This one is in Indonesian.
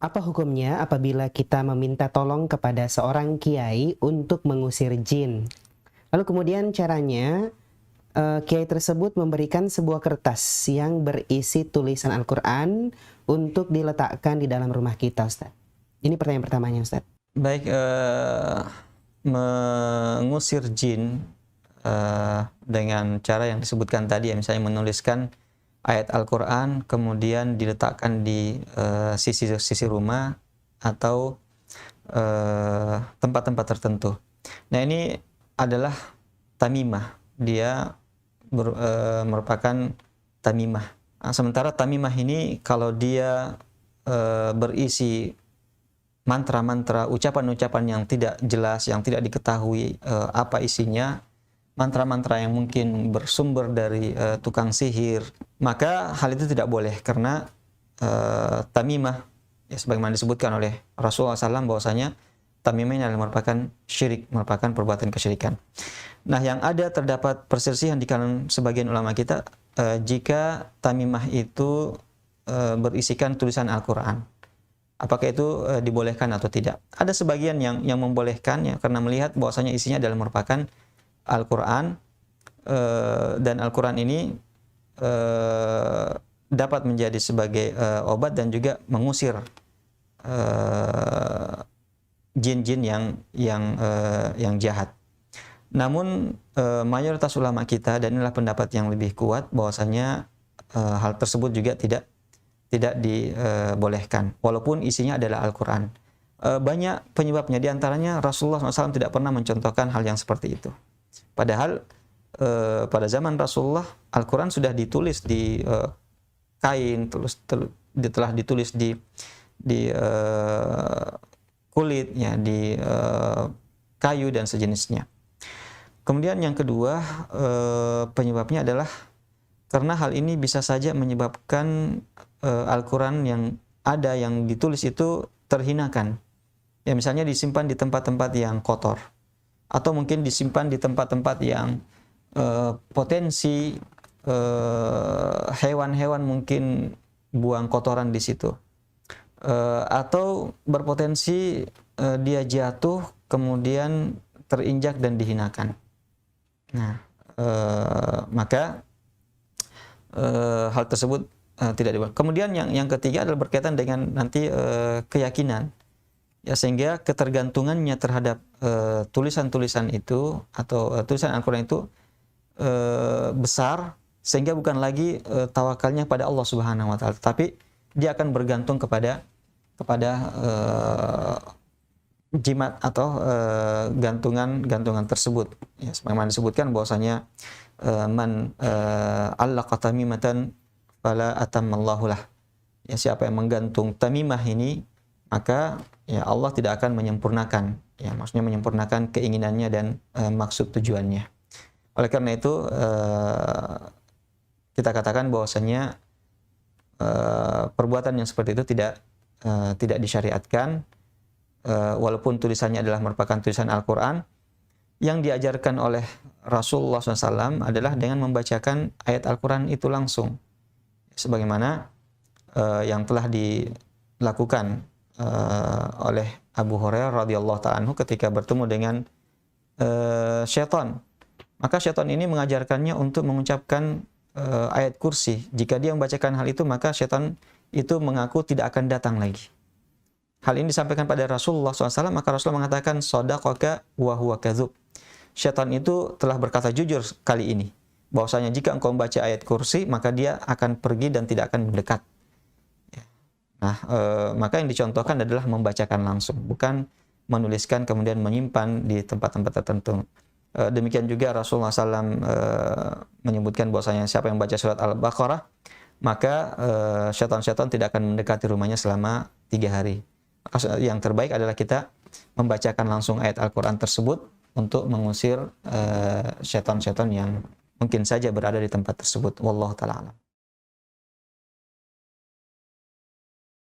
Apa hukumnya apabila kita meminta tolong kepada seorang kiai untuk mengusir jin? Lalu kemudian caranya, kiai tersebut memberikan sebuah kertas yang berisi tulisan Al-Quran untuk diletakkan di dalam rumah kita, Ustaz. Ini pertanyaan pertamanya, Ustaz. Baik, mengusir jin dengan cara yang disebutkan tadi, ya, misalnya menuliskan ayat Al-Quran kemudian diletakkan di sisi rumah atau tempat-tempat tertentu. Nah, ini adalah tamimah, dia merupakan tamimah. Nah, sementara tamimah ini kalau dia berisi mantra-mantra, ucapan-ucapan yang tidak jelas, yang tidak diketahui apa isinya, mantra-mantra yang mungkin bersumber dari tukang sihir, maka hal itu tidak boleh, karena tamimah, ya, sebagaimana disebutkan oleh Rasulullah SAW bahwasanya tamimah ini adalah merupakan syirik, merupakan perbuatan kesyirikan. Nah, yang ada terdapat perselisihan di kalangan sebagian ulama kita jika tamimah itu berisikan tulisan Al-Quran, apakah itu dibolehkan atau tidak. Ada sebagian yang membolehkan, ya, karena melihat bahwasanya isinya adalah merupakan Al-Quran, dan Al-Quran ini dapat menjadi sebagai obat dan juga mengusir jin-jin yang jahat. Namun mayoritas ulama kita, dan inilah pendapat yang lebih kuat, bahwasanya hal tersebut juga tidak dibolehkan walaupun isinya adalah Al-Quran. Banyak penyebabnya, diantaranya Rasulullah SAW tidak pernah mencontohkan hal yang seperti itu. Padahal pada zaman Rasulullah Al-Quran sudah ditulis di kain, telah ditulis di kulit, ya, di kayu dan sejenisnya. Kemudian yang kedua, penyebabnya adalah karena hal ini bisa saja menyebabkan Al-Quran yang ada, yang ditulis itu terhinakan. Ya, misalnya disimpan di tempat-tempat yang kotor, atau mungkin disimpan di tempat-tempat yang potensi hewan-hewan mungkin buang kotoran di situ, atau berpotensi dia jatuh kemudian terinjak dan dihinakan. Nah, maka hal tersebut tidak dibolehkan. Kemudian yang ketiga adalah berkaitan dengan nanti keyakinan, ya, sehingga ketergantungannya terhadap tulisan-tulisan itu atau tulisan Al-Quran itu besar, sehingga bukan lagi tawakalnya pada Allah Subhanahu wa taala, tapi dia akan bergantung kepada jimat atau gantungan tersebut, ya, sebagaimana disebutkan bahwasanya man allaqa tamimatan fala atammallahu lah, ya, siapa yang menggantung tamimah ini, maka, ya, Allah tidak akan menyempurnakan, ya, maksudnya menyempurnakan keinginannya dan maksud tujuannya. Oleh karena itu kita katakan bahwasanya perbuatan yang seperti itu tidak disyariatkan, walaupun tulisannya adalah merupakan tulisan Al-Quran. Yang diajarkan oleh Rasulullah SAW adalah dengan membacakan ayat Al-Quran itu langsung, sebagaimana yang telah dilakukan oleh Abu Hurairah radhiyallahu ta'ala anhu ketika bertemu dengan syaitan. Maka syaitan ini mengajarkannya untuk mengucapkan ayat kursi. Jika dia membacakan hal itu, maka syaitan itu mengaku tidak akan datang lagi. Hal ini disampaikan pada Rasulullah SAW, maka Rasulullah mengatakan, "Shadaqaka wa huwa kadzub." Syaitan itu telah berkata jujur kali ini, bahwasanya jika engkau membaca ayat kursi, maka dia akan pergi dan tidak akan mendekat. Nah, maka yang dicontohkan adalah membacakan langsung, bukan menuliskan kemudian menyimpan di tempat-tempat tertentu. Demikian juga Rasulullah SAW menyebutkan bahwasanya siapa yang baca surat Al-Baqarah, maka syaitan-syaitan tidak akan mendekati rumahnya selama 3 hari. Maka yang terbaik adalah kita membacakan langsung ayat Al-Quran tersebut untuk mengusir syaitan-syaitan yang mungkin saja berada di tempat tersebut. Wallahu ta'ala alam.